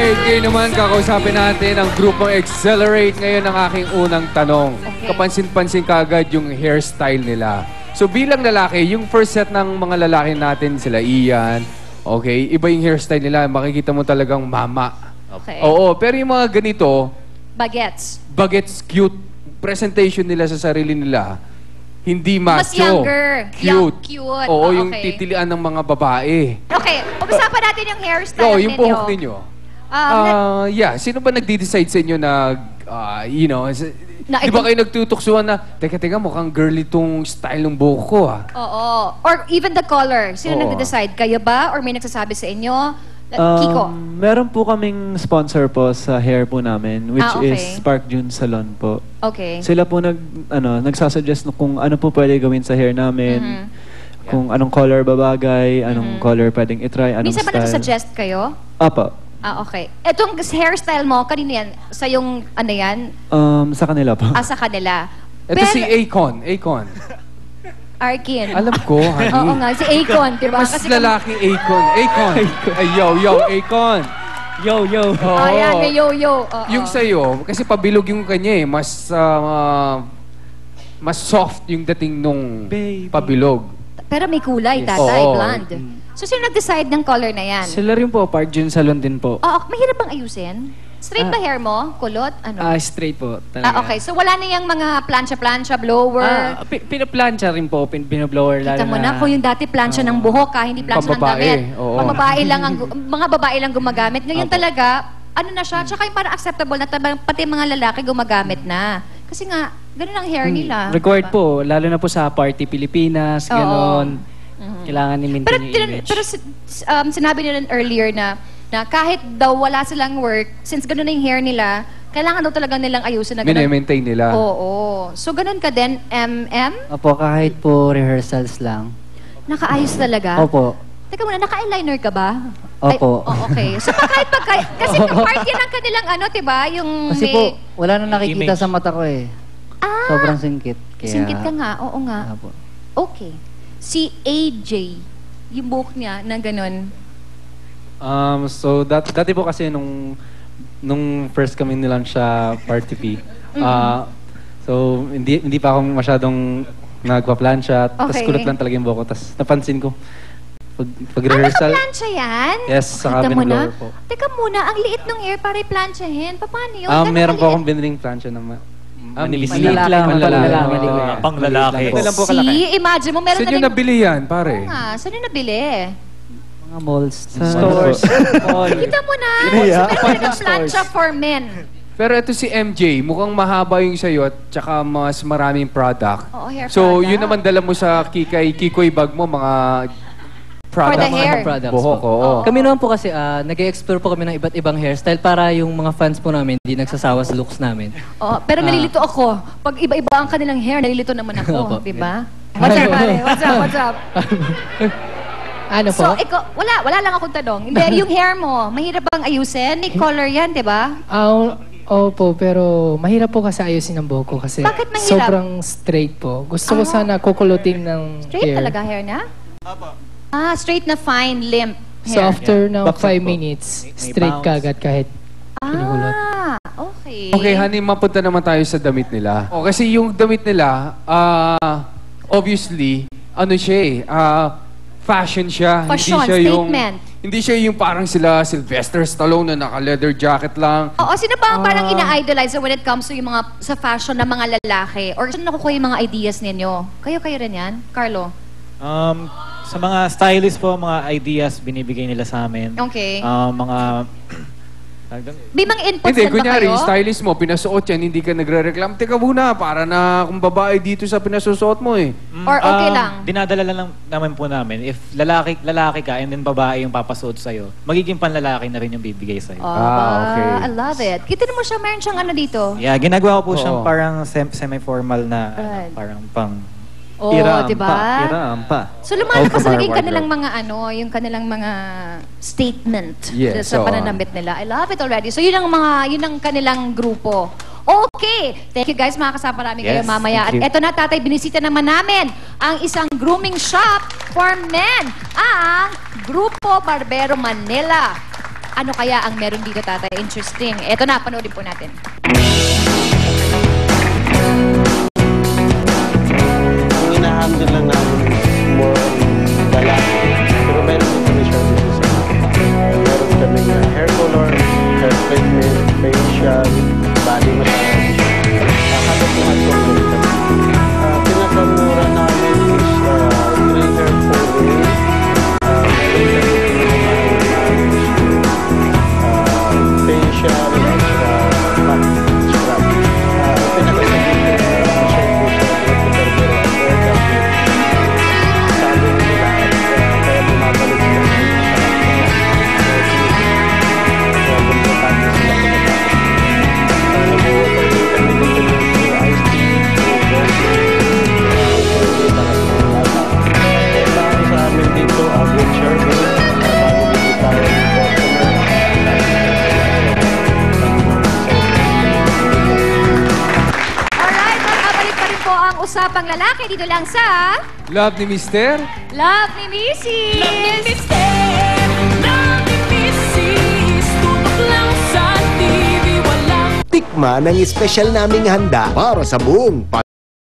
Alright, ngayon naman kakausapin natin ang grupong Accelerate. Ngayon ang aking unang tanong. Okay. Kapansin-pansin kagad yung hairstyle nila. So bilang lalaki, yung first set ng mga lalaki natin, sila Ian, okay, iba yung hairstyle nila. Makikita mo talagang mama. Okay. Oo, pero yung mga ganito, Bagets. cute. Presentation nila sa sarili nila, hindi Mas macho. younger. Cute. Cute. Oo, Ah, yung okay. titilian ng mga babae. Okay, pag-usapan natin yung hairstyle Oo, ninyo. yung buhok ninyo. Yeah, sino ba nagde-decide sa inyo na, Na di ba kayo nagtutuksuhan na, teka, mukhang girly tong style ng buhok ko ah. Oo. Or even the color. Sino Oo. nagde-decide? Kayo ba? Or may nagsasabi sa inyo? Kiko? Meron po kaming sponsor po sa hair po namin, which okay. is Spark June Salon po. Okay. Sila po nagsasuggest kung ano po pwede gawin sa hair namin, kung anong color babagay, anong color pwedeng itry, anong Minsan ba style. nagsuggest kayo? Apa. Okay. Etong hairstyle mo, kanina yan? Sa yung, ano yan? Sa kanila po. Sa kanila. Ito si Akon. Arkin. Alam ko, honey. Oo nga, si Akon, diba? Mas lalaki Akon. Ay, yo, Akon. Yo. Oo. Ayan, may yo-yo. Yung sa'yo, kasi pabilog yung kanya eh, mas soft yung dating nung Baby. pabilog. Pero may kulay, Yes. tatay, Oo. blonde. So, sino nag-decide ng color na yan? Sila rin po, Park June Salon din po. Oo, mahirap bang ayusin? Straight ba hair mo? Kulot? Ano? Straight po, talaga. Okay. So, wala na yung mga plancha-plancha, blower. Pinaplansya rin po, binoblower lalo Kita mo na, kung yung dati plancha ng buhok, hindi plancha ng Pambabae, damit. oo. Pambabae lang mga babae lang gumagamit. Ngayon talaga, ano na siya, tsaka yung parang acceptable na pati mga lalaki gumagamit na. Kasi nga, ganun ang hair nila. Required Diba? po, lalo na po sa party Pilipinas, Oo. ganon. Kailangan i-maintain yung image. Pero sinabi nila earlier na kahit daw wala silang work, since ganun na yung hair nila, kailangan daw talaga nilang ayusin na ganun. Mine-maintain nila. Oo. So, ganun ka din, Opo, kahit po rehearsals lang. nakaayos talaga? Opo. Teka muna, naka-eyeliner ka ba? Opo. Okay. So, kasi part yan ang kanilang diba? Yung Kasi may... po, wala nang nakikita sa mata ko eh. Sobrang singkit. Kaya, Singkit ka nga, oo nga. Opo. Okay. Si AJ, yung buhok niya na ganun. So dati po kasi nung first kami nilang siya Party P. So hindi pa ako masyadong nagpa-plancha, tapos Okay. kulot lang talaga yung buhok ko. Tapos napansin ko pag rehearsal. Naka-plancha yan? Yes, saka Kita mo na? binoblower po. Teka muna, ang liit ng hair para i-planchahin. Paano yun? Meron po kaliit? akong biniling plancha na manipis Maliit lang, Panlalaki. Panglalaki. Ito lang po kalaki. See, imagine mo, meron Saan na nyo rin... nabili yan, pare? Oo nga, saan nyo nabili? Mga malls. Stores. Kita mo na, so meron talagang plancha for men. Pero ito si MJ, mukhang mahaba yung sa'yo at tsaka mas maraming product. Oo, hair So, product. yun naman dala mo sa Kikoy bag mo, mga For the products. hair. Products Buhok, po. oo. Kami naman po kasi, nag-explore po kami ng iba't ibang hairstyle para yung mga fans po namin hindi nagsasawa sa looks namin. Oh, pero nalilito ako. Pag iba-iba ang kanilang hair, nalilito naman ako, Opo. di ba? What's up, pare? What's up? Ano po? So, ikaw, wala lang akong tanong. Hindi, yung hair mo, mahirap bang ayusin? May color yan, di ba? Opo, pero mahirap po kasi ayusin ang buhok ko kasi Bakit mahirap? sobrang straight po. Gusto ko sana kukulutin ng Straight hair. talaga hair niya? Straight na fine, limp hair. So after ng Baksak 5 po. minutes, straight ka agad kahit pinukulot. Okay. Okay, honey, mapunta naman tayo sa damit nila. O, kasi yung damit nila, obviously, ano siya eh, fashion siya. Fashion, statement. Hindi siya yung parang sila Sylvester Stallone na naka-leather jacket lang. Oo, sino ba ang parang ina-idolize when it comes to yung mga sa fashion ng mga lalaki? Or saan nakukuha yung mga ideas ninyo? Kayo rin yan? Carlo? Sa mga stylist po, mga ideas binibigay nila sa amin. Okay. Mga... May mga inputs Hindi, din ba kunyari, kayo? stylist mo, pinasuot yan, hindi ka nagre-reclam. Teka muna, para na kung babae dito sa pinasusuot mo eh. Or okay lang? Dinadala lang naman po namin. If lalaki ka and then babae yung papasuot sa'yo, magiging panlalaki na rin yung bibigay sa'yo. Okay. I love it. Kita mo siya, meron siyang ano dito. Yeah, ginagawa ko po Oo. siyang parang semi-formal na Right. parang pang... Oo, diba? Irampa. So lumalabas From talaga our yung kanilang wardrobe. mga yung kanilang mga statement Yes, sa so, pananamit nila. I love it already. So yun ang kanilang grupo. Okay. Thank you guys, makakasama namin kayo Yes, mamaya. At thank you. eto na, tatay, binisita naman namin ang isang grooming shop for men, ang Grupo Barbero Manila. Ano kaya ang meron dito, tatay? Interesting. Eto na, panoodin po natin. Ang ina-handle lang namin more on lalaki. Pero meron din kami services sa meron kami hair color, hair treatment, facial, body massage. Halo-tuhan ko meron kami. Pinakamura namin is green hair pooling. Facial, scrub. Usapang lalaki dito lang sa Love ni Mister. Love ni Mrs. Love ni Mrs. Tutok lang sa TV, walang Tikman ang espesyal naming handa para sa buong